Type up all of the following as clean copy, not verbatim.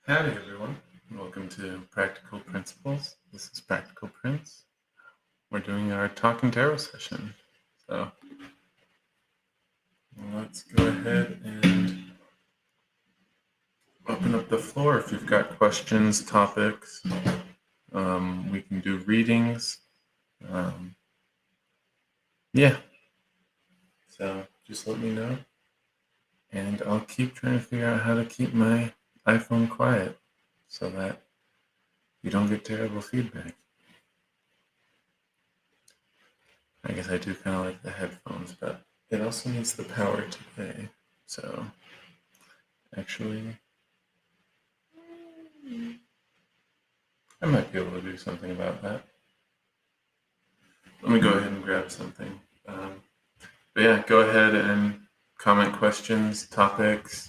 Howdy, everyone. Welcome to Practical Principles. This is Practical Prince. We're doing our Talking Tarot session. So let's go ahead and open up the floor if you've got questions, topics. We can do readings. Yeah. So just let me know. And I'll keep trying to figure out how to keep my iPhone quiet so that you don't get terrible feedback. I guess I do kind of like the headphones, but it also needs the power today. So, actually, I might be able to do something about that. Let me go ahead and grab something. But yeah, go ahead and comment questions, topics,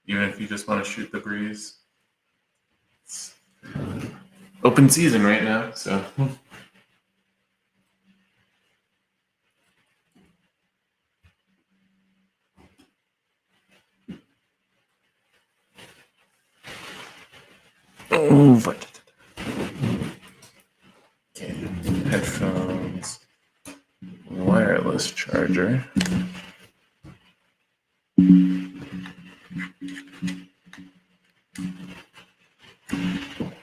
even if you just want to shoot the breeze. It's open season right now, so. What? Okay, headphones, wireless charger. There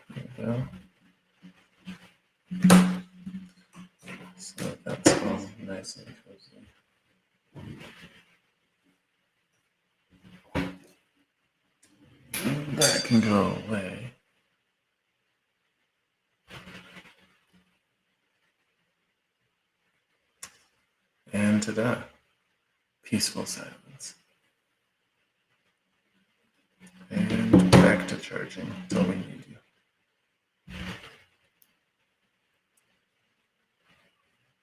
we go. So that's all nice and cozy. That can go away. And ta-da, peaceful silence. And back to charging until we need you.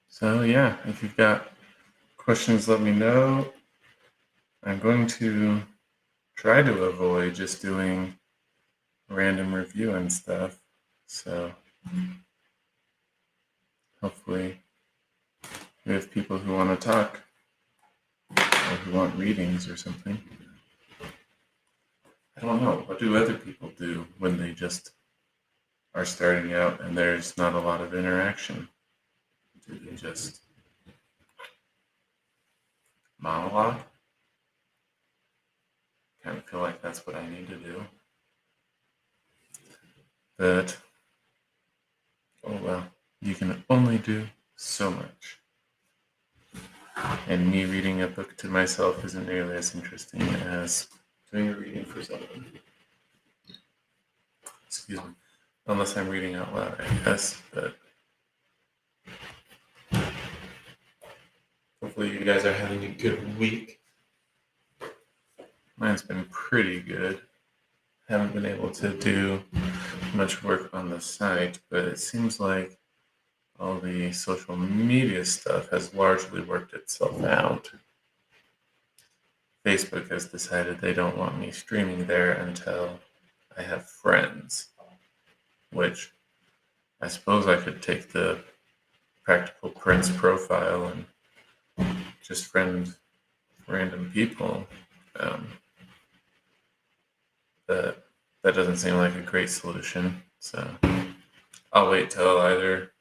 So yeah, if you've got questions, let me know. I'm going to try to avoid just doing random review and stuff. So hopefully we have people who want to talk or who want readings or something. I don't know. What do other people do when they just are starting out and there's not a lot of interaction? Do they just monologue? Kind of feel like that's what I need to do. But, oh well, you can only do so much. And me reading a book to myself isn't nearly as interesting as doing a reading for someone. Excuse me. Unless I'm reading out loud, I guess. But hopefully you guys are having a good week. Mine's been pretty good. Haven't been able to do much work on the site, but it seems like all the social media stuff has largely worked itself out. Facebook has decided they don't want me streaming there until I have friends, which I suppose I could take the Practical Prince profile and just friend random people. But that doesn't seem like a great solution, so I'll wait till either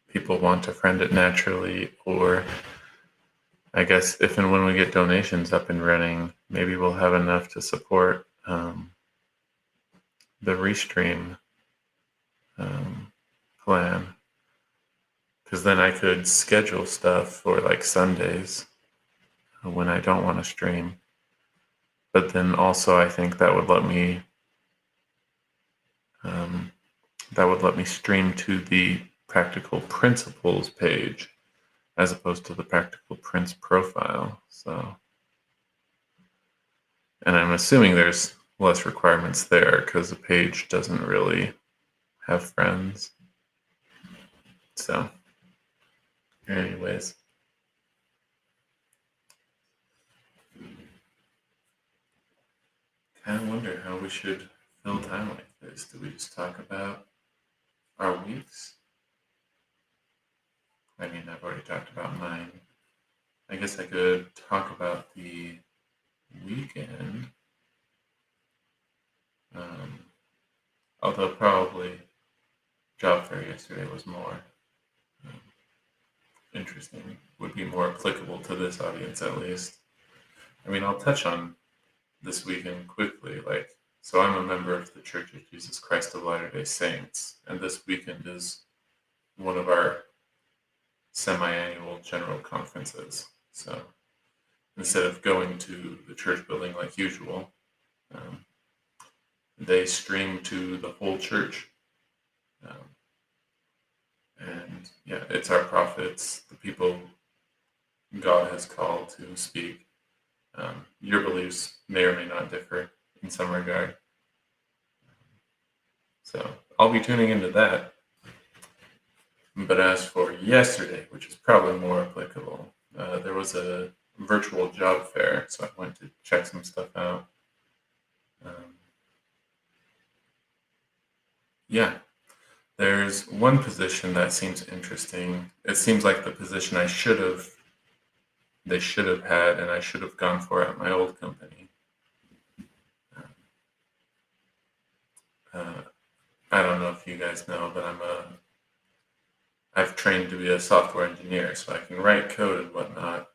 people want to friend it naturally, or I guess if and when we get donations up and running, maybe we'll have enough to support the Restream plan. Because then I could schedule stuff for like Sundays when I don't want to stream. But then also I think that would let me stream to the Practical Principles page as opposed to the Practical Prince profile. So, and I'm assuming there's less requirements there because the page doesn't really have friends. So, anyways. Kind of wonder how we should fill time like this. Do we just talk about our weeks? I mean, I've already talked about mine. I guess I could talk about the weekend. Although probably job fair yesterday was more um, interesting, would be more applicable to this audience at least. I mean, I'll touch on this weekend quickly. So I'm a member of the Church of Jesus Christ of Latter-day Saints, and this weekend is one of our semi-annual general conferences. So instead of going to the church building like usual, um, they stream to the whole church. Um, and yeah, it's our prophets, the people God has called to speak. Your beliefs may or may not differ in some regard. So I'll be tuning into that. But as for yesterday, which is probably more applicable, there was a virtual job fair, so I went to check some stuff out. Yeah, there's one position that seems interesting. It seems like the position they should have had, and I should have gone for at my old company. Uh, I don't know if you guys know, but I've trained to be a software engineer, so I can write code and whatnot.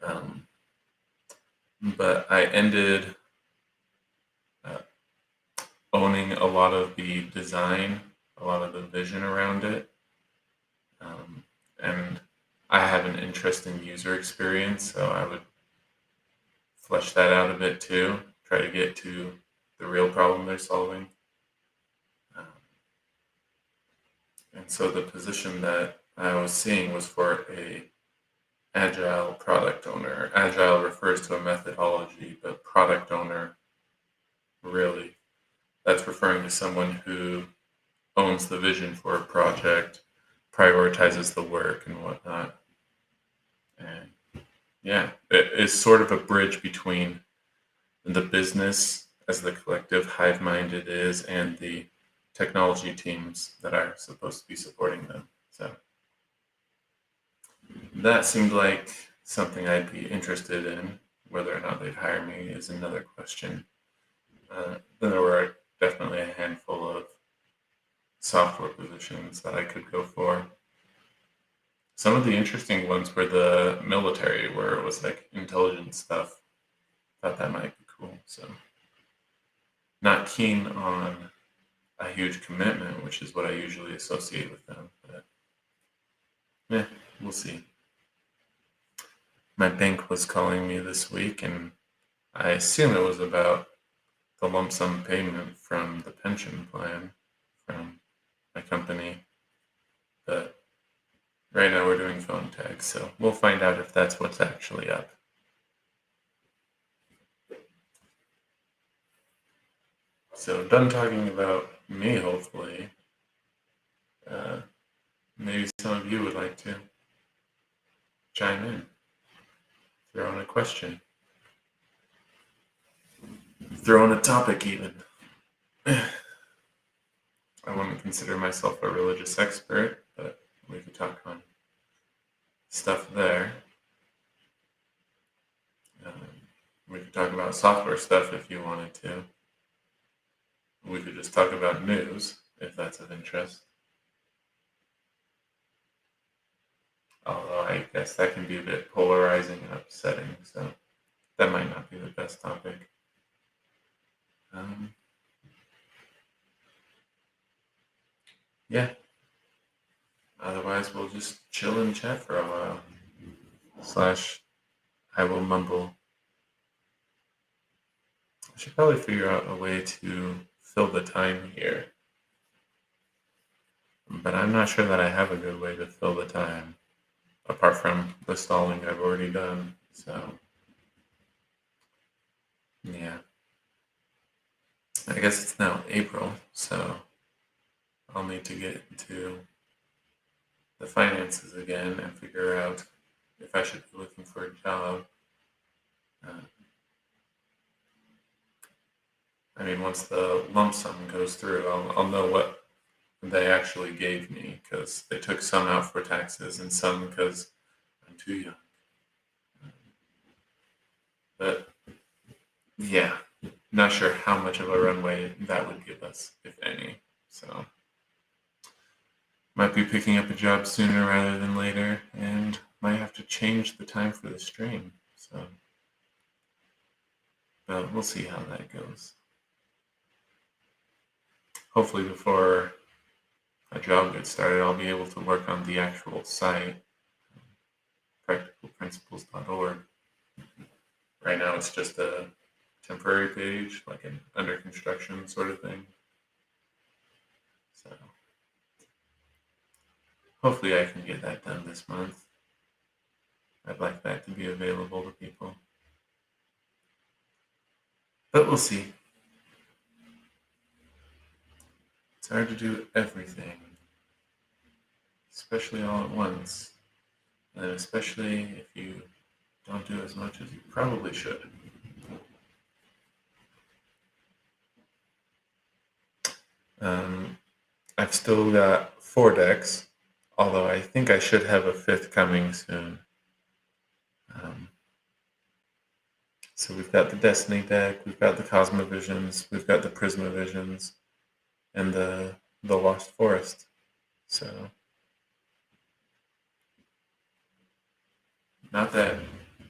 Um, but I ended uh, owning a lot of the design, a lot of the vision around it. And I have an interest in user experience, so I would flesh that out a bit too, try to get to the real problem they're solving. Um, and so the position that I was seeing was for a agile product owner. Agile refers to a methodology, but product owner really, that's referring to someone who owns the vision for a project, prioritizes the work and whatnot. And yeah, it is sort of a bridge between the business as the collective hive mind it is and the technology teams that are supposed to be supporting them. So that seemed like something I'd be interested in. Whether or not they'd hire me is another question. Then there were definitely a handful of software positions that I could go for. Some of the interesting ones were the military, where it was like intelligence stuff. Thought that might be cool. So, not keen on a huge commitment, which is what I usually associate with them. But yeah, we'll see. My bank was calling me this week, and I assume it was about the lump sum payment from the pension plan from my company. But right now we're doing phone tag, so we'll find out if that's what's actually up. So done talking about me, hopefully. Uh, Maybe some of you would like to chime in, throw in a question, throw in a topic even. I wouldn't consider myself a religious expert, but we could talk on stuff there. We could talk about software stuff if you wanted to. We could just talk about news if that's of interest. Although I guess that can be a bit polarizing and upsetting, so that might not be the best topic. Yeah. Otherwise, we'll just chill and chat for a while. / I will mumble. I should probably figure out a way to fill the time here. But I'm not sure that I have a good way to fill the time, apart from the stalling I've already done. So, yeah. I guess it's now April, so I'll need to get into the finances again and figure out if I should be looking for a job. I mean, once the lump sum goes through, I'll know what they actually gave me, because they took some out for taxes and some because I'm too young. But yeah, not sure how much of a runway that would give us, if any. So might be picking up a job sooner rather than later, and might have to change the time for the stream. So, but we'll see how that goes. Hopefully, before a job gets started, I'll be able to work on the actual site, practicalprinciples.org. Right now, it's just a temporary page, like an under construction sort of thing. So, hopefully, I can get that done this month. I'd like that to be available to people. But we'll see. It's hard to do everything, especially all at once, and especially if you don't do as much as you probably should. I've still got 4 decks, although I think I should have a 5th coming soon. So we've got the Destiny deck, we've got the Cosmovisions, we've got the Prismavisions, and the Lost Forest. So, not that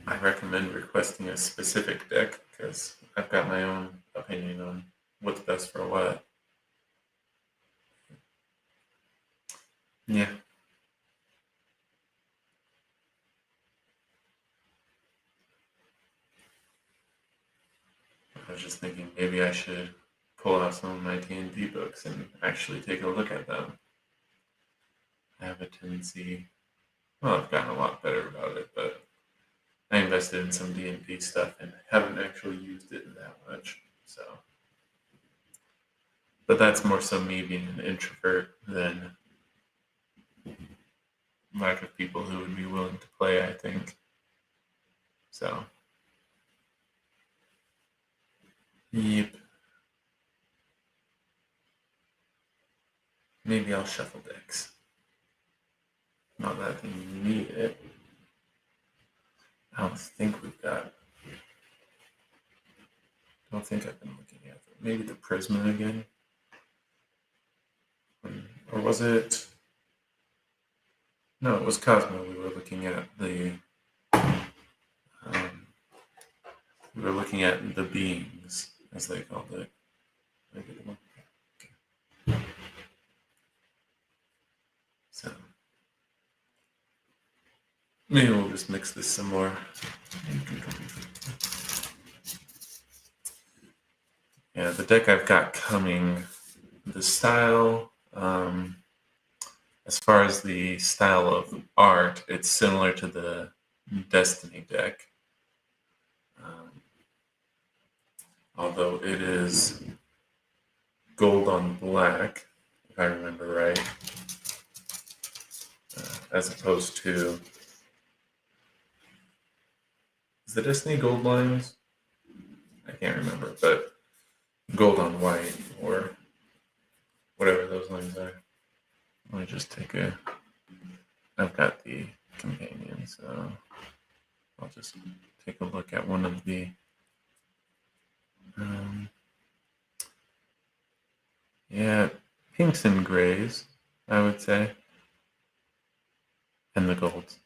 I recommend requesting a specific deck, because I've got my own opinion on what's best for what. Yeah. I was just thinking maybe I should pull out some of my D&D books and actually take a look at them. I have a tendency, well, I've gotten a lot better about it, but I invested in some D&D stuff and haven't actually used it that much. So, but that's more so me being an introvert than lack of people who would be willing to play, I think. So, yep. Maybe I'll shuffle decks. Not that I need it. I don't think we've got. I don't think I've been looking at it. Maybe the Prisma again. Or was it? No, it was Cosmo. We were looking at the. We were looking at the beings, as they called it. Okay. So maybe we'll just mix this some more. Yeah, the deck I've got coming, the style, as far as the style of art, it's similar to the Destiny deck. Although it is gold on black, if I remember right, as opposed to, is the Destiny gold lines? I can't remember, but gold on white, or whatever those lines are. Let me just take a, I've got the companion, so I'll just take a look at one of the, yeah, pinks and grays, I would say, and the golds.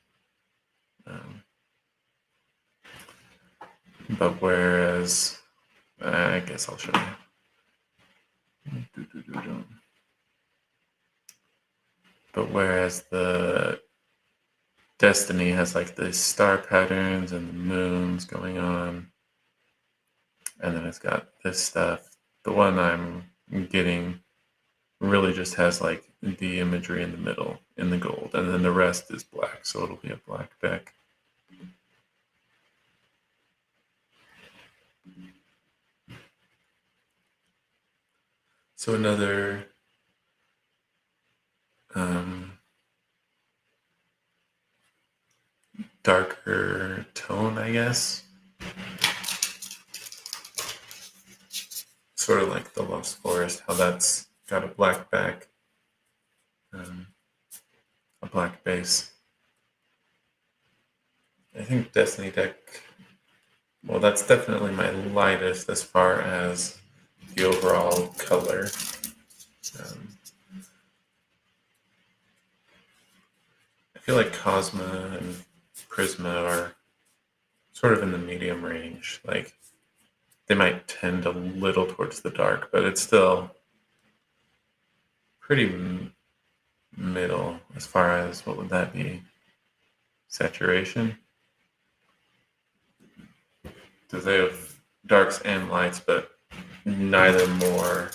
But whereas, I guess I'll show you. But whereas the Destiny has like the star patterns and the moons going on, and then it's got this stuff. The one I'm getting really just has like the imagery in the middle in the gold, and then the rest is black, so it'll be a black deck. So another darker tone, I guess. Sort of like the Lost Forest, how that's got a black back, a black base. I think Destiny deck Well, that's definitely my lightest as far as the overall color. Um, I feel like Cosma and Prisma are sort of in the medium range. Like they might tend a little towards the dark, but it's still pretty middle as far as what would that be? Saturation? Because they have darks and lights, but neither more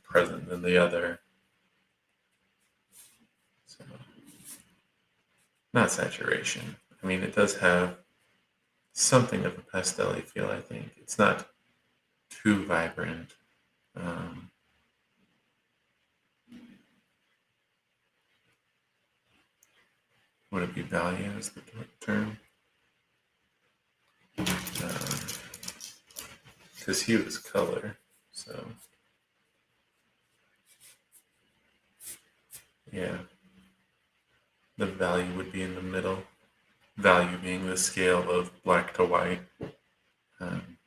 present than the other. So, not saturation. I mean, it does have something of a pastel feel, I think. It's not too vibrant. Um, would it be value is the term? Because hue is color. So, yeah, the value would be in the middle. Value being the scale of black to white. Um,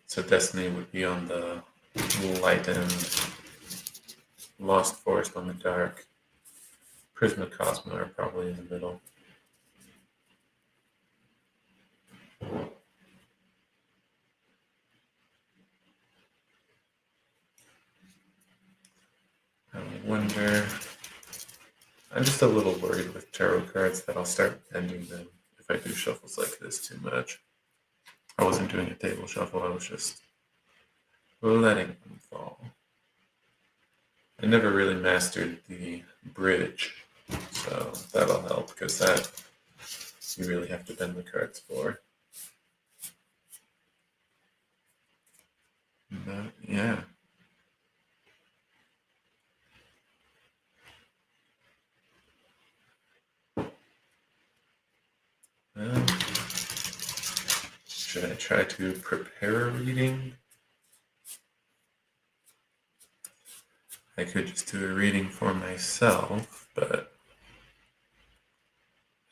so Destiny would be on the light end, Lost Forest on the dark, Prisma Cosmo are probably in the middle. I wonder. I'm just a little worried with tarot cards that I'll start bending them if I do shuffles like this too much. I wasn't doing a table shuffle, I was just letting them fall. I never really mastered the bridge, so that'll help because that you really have to bend the cards for. But, yeah. Should I try to prepare a reading? I could just do a reading for myself, but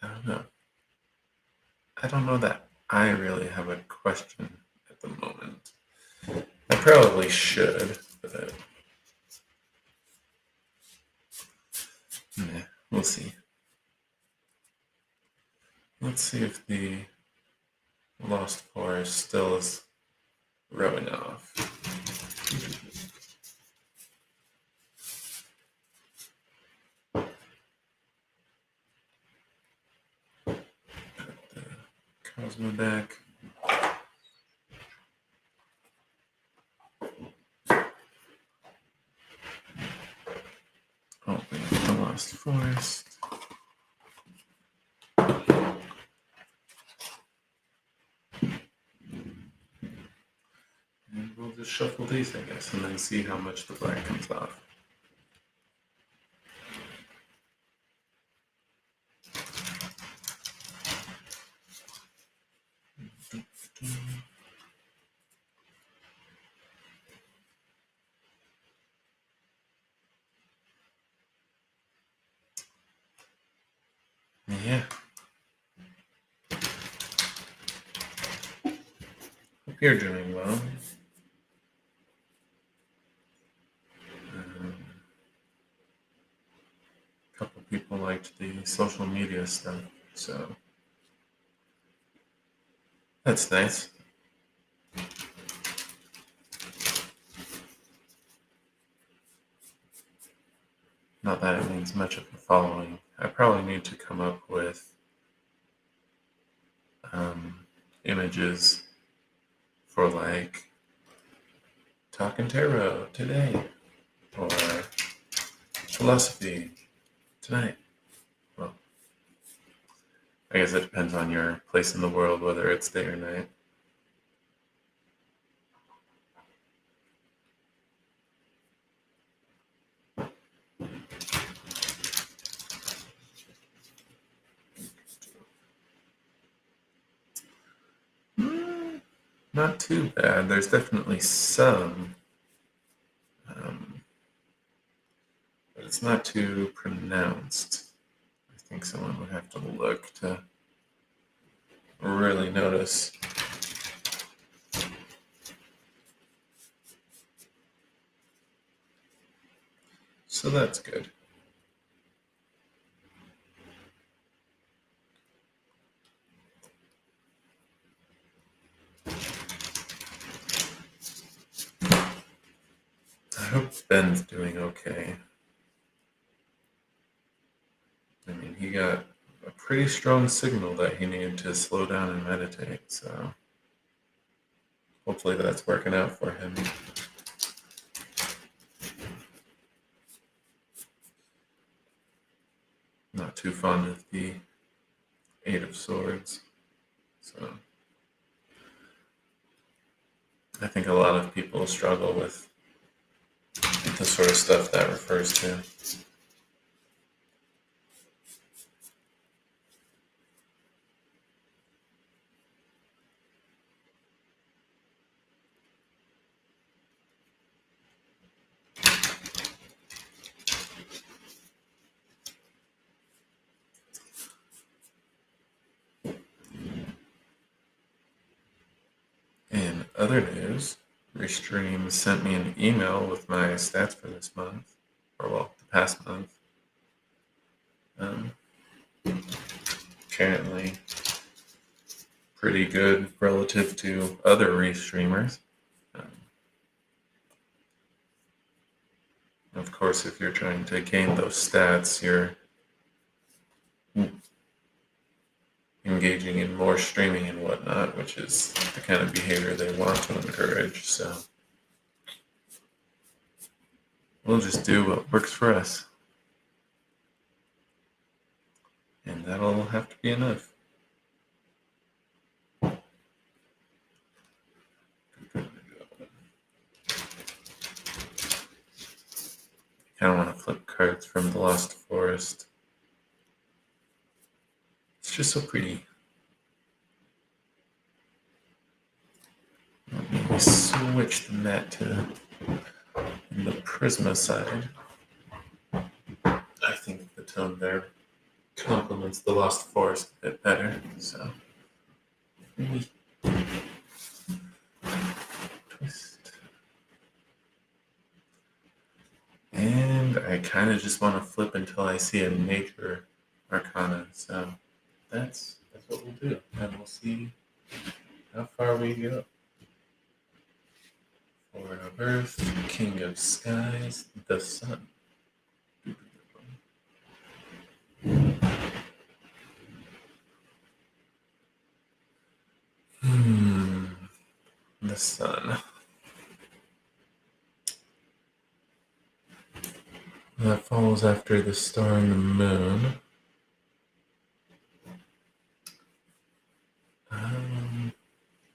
I don't know. I don't know that I really have a question at the moment. I probably should, but we'll see. Let's see if the Lost Forest still is rowing off. Put the Cosmo deck. Open the Lost Forest. And we'll just shuffle these, I guess, and then see how much the black comes off. Yeah. Hope you're doing well. A couple people liked the social media stuff, so that's nice. Not that it means much of a following. I probably need to come up with images for like Talking Tarot today or philosophy tonight. Well, I guess it depends on your place in the world, whether it's day or night. Not too bad. There's definitely some, but it's not too pronounced. I think someone would have to look to really notice. So that's good. I hope Ben's doing okay. I mean, he got a pretty strong signal that he needed to slow down and meditate, so hopefully that's working out for him. Not too fond of the Eight of Swords, so I think a lot of people struggle with the sort of stuff that refers to. In other news, Restream sent me an email with my stats for this month, or well, the past month. Apparently pretty good relative to other restreamers. Of course, if you're trying to gain those stats, you're engaging in more streaming and whatnot, which is the kind of behavior they want to encourage. So we'll just do what works for us. And that'll have to be enough. I don't want to flip cards from the Lost Forest. It's just so pretty. Let me switch the mat to the Prisma side. I think the tone there complements the Lost Forest a bit better. So twist. And I kind of just want to flip until I see a major arcana. So that's what we'll do. And we'll see how far we go. Lord of Earth, King of Skies, the Sun. The Sun. That follows after the Star and the Moon.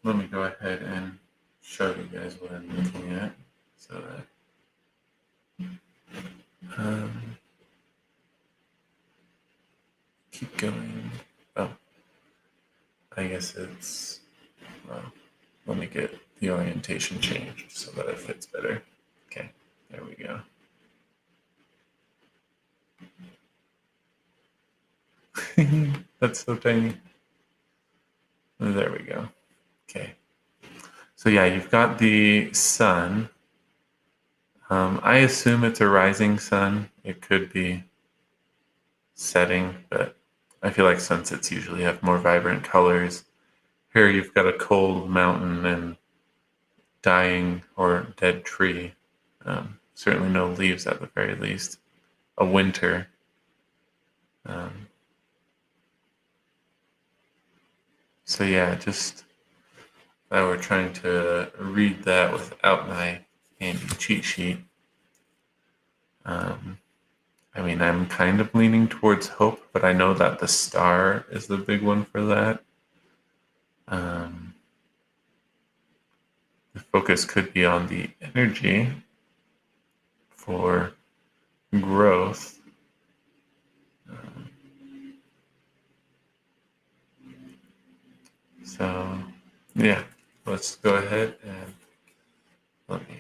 Let me go ahead and show you guys what I'm looking at, so that keep going. Oh, I guess it's let me get the orientation changed so that it fits better. Okay, there we go. That's so tiny. There we go. Okay. So yeah, you've got the sun. I assume it's a rising sun. It could be setting, but I feel like sunsets usually have more vibrant colors. Here you've got a cold mountain and dying or dead tree. Certainly no leaves at the very least. A winter. So yeah, just I were trying to read that without my handy cheat sheet. I mean, I'm kind of leaning towards hope, but I know that the star is the big one for that. The focus could be on the energy for growth. So, yeah, let's go ahead and let me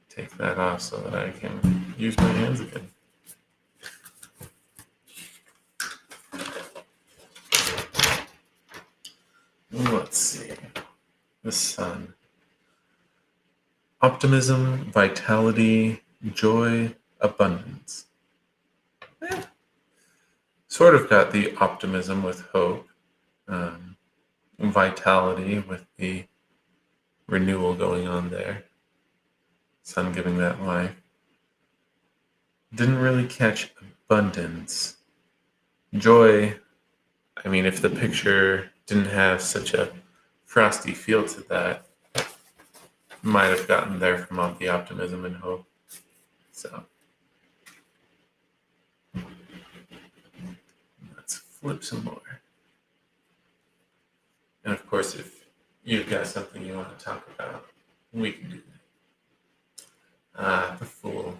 take that off so that I can use my hands again. the sun. Optimism, vitality, joy, abundance. Eh, Sort of got the optimism with hope, um, vitality with the renewal going on there, sun giving that life. Didn't really catch abundance. Joy, I mean, if the picture didn't have such a frosty feel to that, might have gotten there from all the optimism and hope. So let's flip some more. And of course, if you've got something you want to talk about, we can do that. The Fool.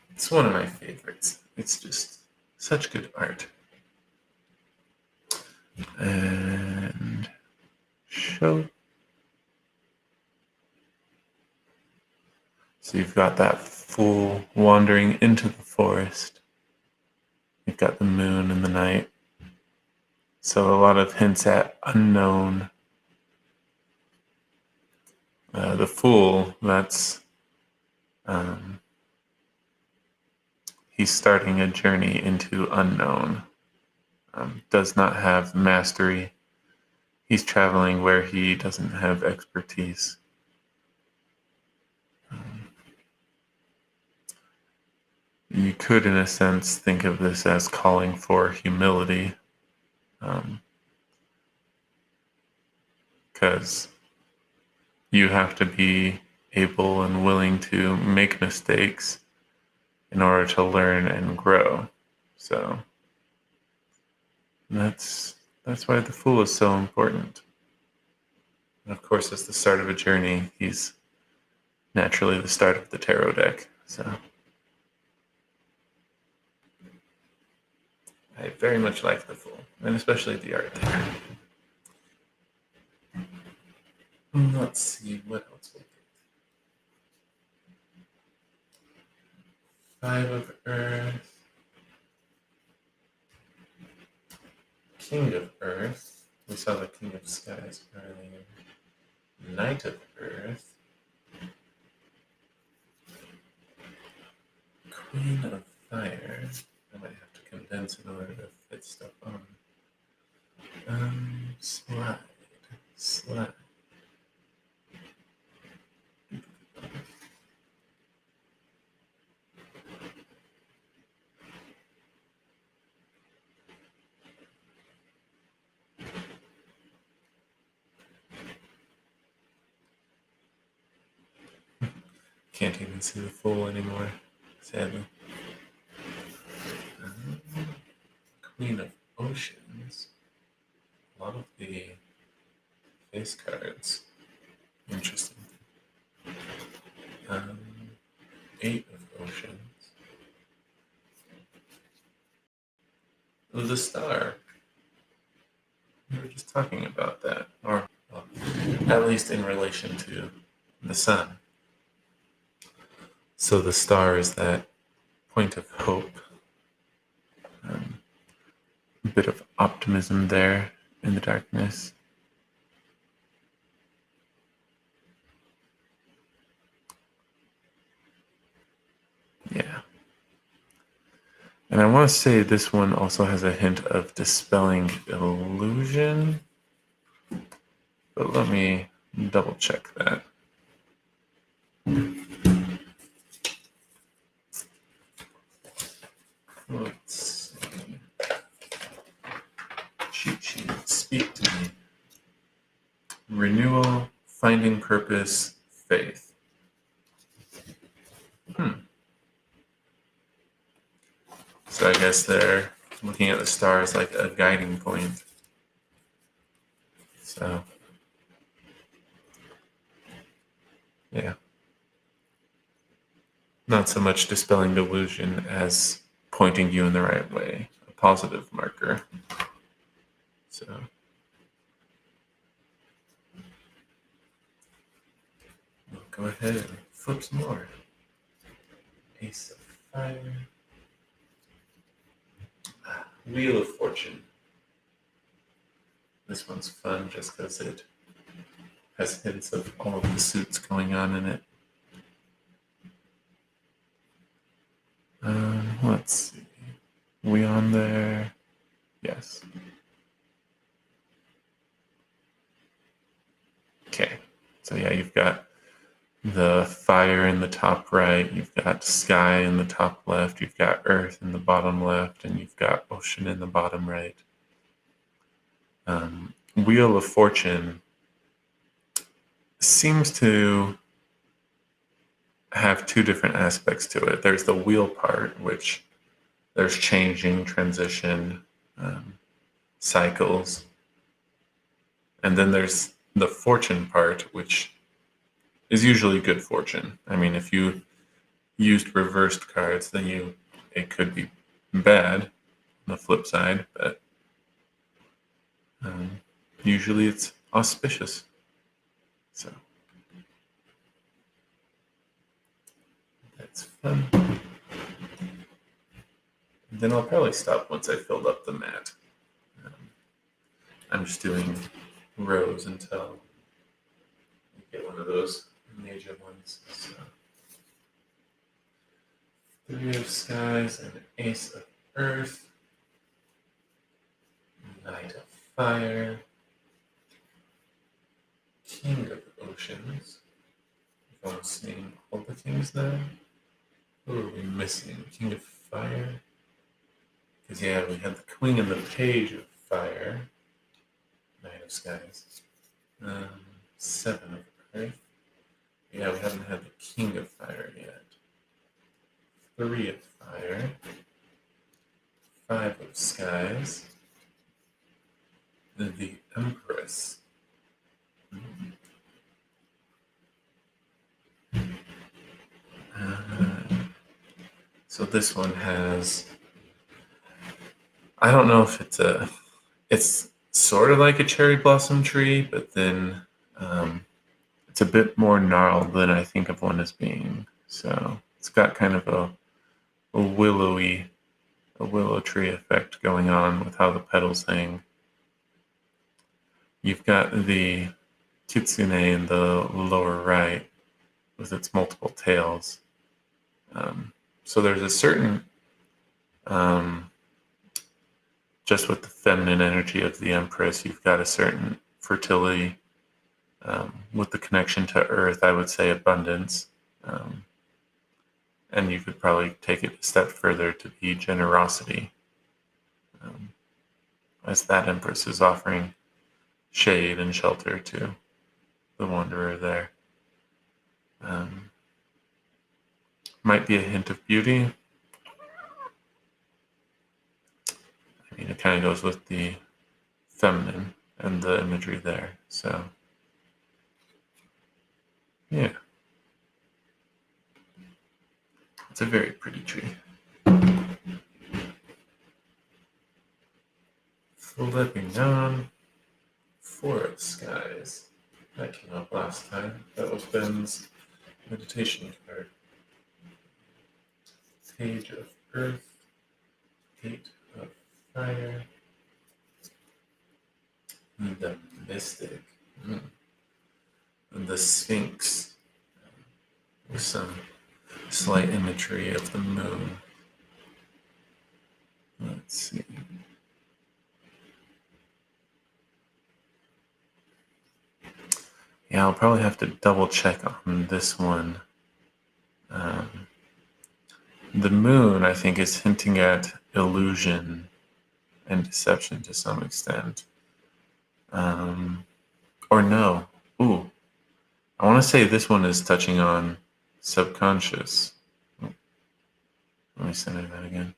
It's one of my favorites. It's just such good art. And show. So you've got that fool wandering into the forest. You've got the moon in the night. So a lot of hints at unknown. The fool, that's he's starting a journey into unknown. Does not have mastery. He's traveling where he doesn't have expertise. You could, in a sense, think of this as calling for humility, because you have to be able and willing to make mistakes in order to learn and grow. So that's why the Fool is so important. And of course, as the start of a journey, he's naturally the start of the tarot deck. So I very much like the Fool, and especially the art there. Let's see what else we'll get. Five of Earth, King of Earth. We saw the King of Skies earlier. Knight of Earth, Queen of Fire. I might have to condense in order to fit stuff on. Slide. Can't even see the Fool anymore, sadly. Queen of Oceans. A lot of the face cards. Interesting. Eight of Oceans. The Star. We were just talking about that, or well, at least in relation to the sun. So the star is that point of hope, a bit of optimism there in the darkness. Yeah. And I want to say this one also has a hint of dispelling illusion, but let me double check that. Let's see. Cheat sheet, speak to me. Renewal, finding purpose, faith. So I guess they're looking at the stars like a guiding point. So, yeah. Not so much dispelling delusion as pointing you in the right way, a positive marker. So, we'll go ahead and flip some more. Ace of Fire. Wheel of Fortune. This one's fun just because it has hints of all of the suits going on in it. Let's see. We on there? Yes. Okay. So yeah, you've got the fire in the top right, you've got sky in the top left, you've got earth in the bottom left, and you've got ocean in the bottom right. Wheel of Fortune seems to have two different aspects to it. There's the wheel part, which there's changing, transition, cycles. And then there's the fortune part, which is usually good fortune. I mean, if you used reversed cards, then it could be bad on the flip side, but usually it's auspicious. So that's fun. Then I'll probably stop once I filled up the mat. I'm just doing rows until I get one of those major ones. So 3 of skies and ace of earth, knight of fire, king of oceans. If I'm seeing all the kings there, who are we missing? King of fire. Because yeah, we had the queen and the page of fire. Knight of skies. 7 of earth. Yeah, we haven't had the king of fire yet. 3 of fire. 5 of skies. The empress. So this one has, I don't know if it's sort of like a cherry blossom tree, but then it's a bit more gnarled than I think of one as being. So it's got kind of a willow tree effect going on with how the petals hang. You've got the kitsune in the lower right with its multiple tails. So there's a certain, just with the feminine energy of the Empress, you've got a certain fertility. With the connection to Earth, I would say abundance. And you could probably take it a step further to be generosity. As that Empress is offering shade and shelter to the wanderer there. Might be a hint of beauty. I mean, it kind of goes with the feminine and the imagery there. So, yeah. It's a very pretty tree. Flipping on. 4 of skies. That came up last time. That was Ben's meditation card. Page of earth. 8 of fire. And the mystic. And the Sphinx. With some slight imagery of the moon. Let's see. Yeah, I'll probably have to double check on this one. The moon, I think, is hinting at illusion and deception to some extent. Or no. Ooh. I want to say this one is touching on subconscious. Let me say that again.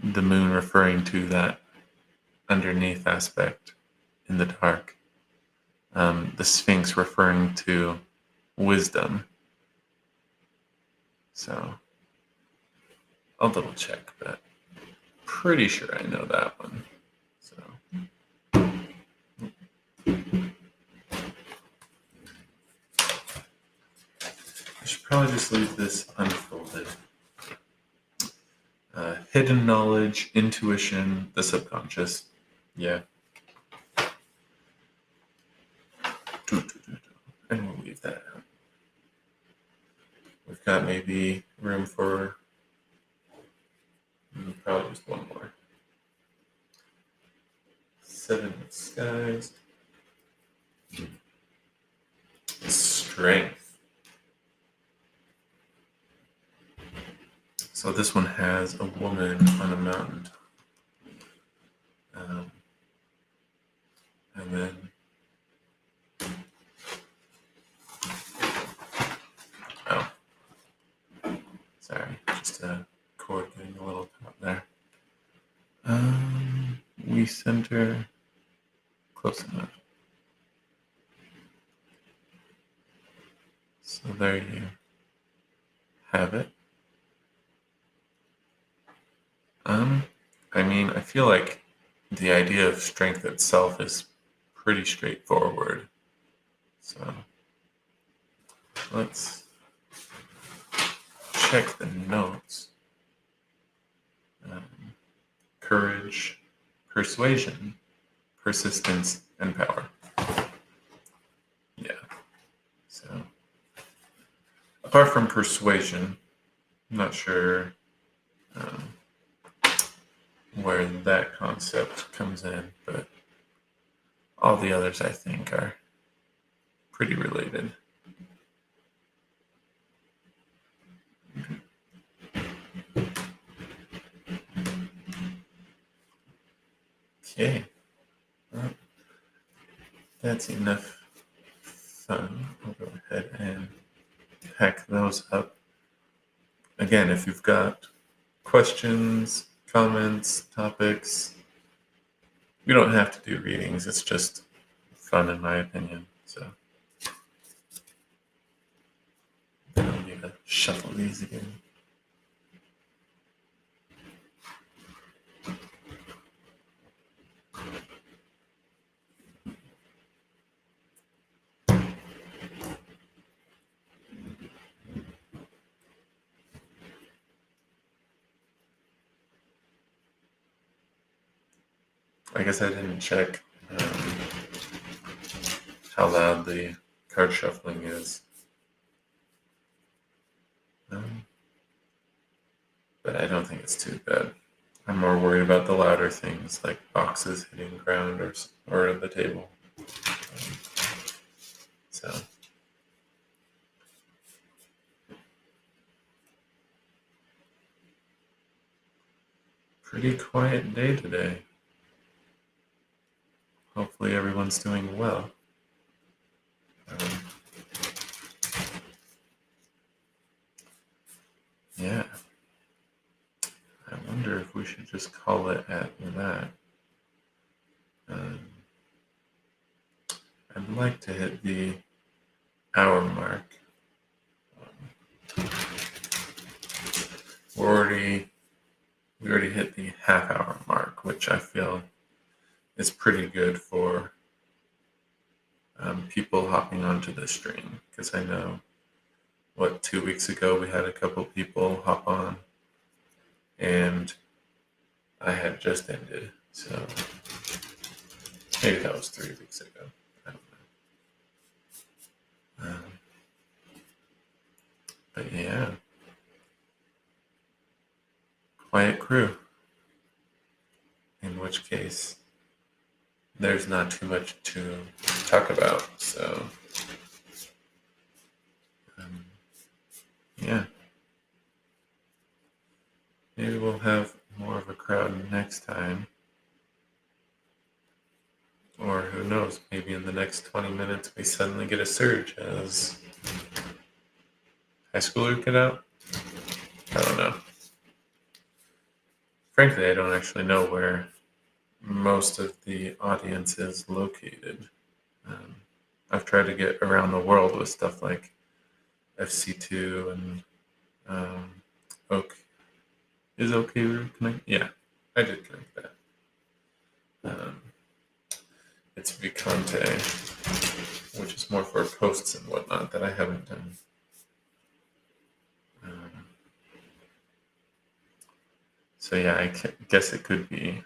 The moon referring to that underneath aspect in the dark. The Sphinx referring to wisdom. So I'll double check, but pretty sure I know that one. So I should probably just leave this unfolded. Hidden knowledge, intuition, the subconscious. Yeah. And we'll leave that out. We've got maybe room for probably just one more. Seven of Skies. Strength. So this one has a woman on a mountain. And then sorry, just a cord getting a little top there. We center close enough. So there you have it. I mean, I feel like the idea of strength itself is pretty straightforward. So let's check the notes. Courage, persuasion, persistence, and power. Yeah. So apart from persuasion, I'm not sure where that concept comes in, but all the others I think are pretty related. Okay, well, that's enough fun. I'll go ahead and pack those up. Again, if you've got questions, comments, topics, we don't have to do readings. It's just fun, in my opinion. So I don't need to shuffle these again. I guess I didn't check how loud the card shuffling is. But I don't think it's too bad. I'm more worried about the louder things like boxes hitting ground or the table. So pretty quiet day today. Hopefully everyone's doing well. Yeah. I wonder if we should just call it at that. I'd like to hit the hour mark. We already hit the half-hour mark, which I feel is pretty good for people hopping onto the stream, because I know 2 weeks ago we had a couple people hop on and I had just ended, so maybe that was 3 weeks ago. I don't know. But yeah, quiet crew, in which case there's not too much to talk about, so yeah, maybe we'll have more of a crowd next time, or who knows, maybe in the next 20 minutes we suddenly get a surge as high schoolers get out. I don't know. Frankly, I don't actually know where most of the audience is located. I've tried to get around the world with stuff like FC2 and Oak. Is OK connect? Yeah, I did connect that. It's Vicante, which is more for posts and whatnot that I haven't done. So yeah, I guess it could be.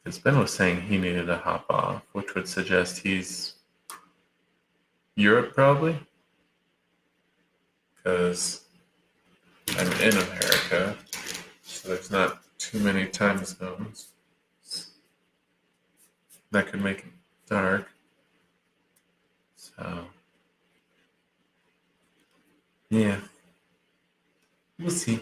Because Ben was saying he needed to hop off, which would suggest he's Europe probably, because I'm in America, so there's not too many time zones. That could make it dark. So, yeah, we'll see.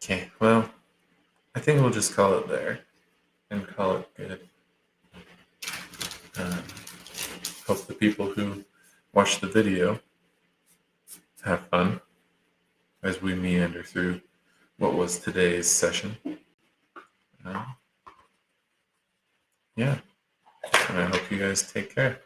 Okay, well, I think we'll just call it there and call it good. Um, Hope the people who watch the video have fun as we meander through what was today's session. Yeah, and I hope you guys take care.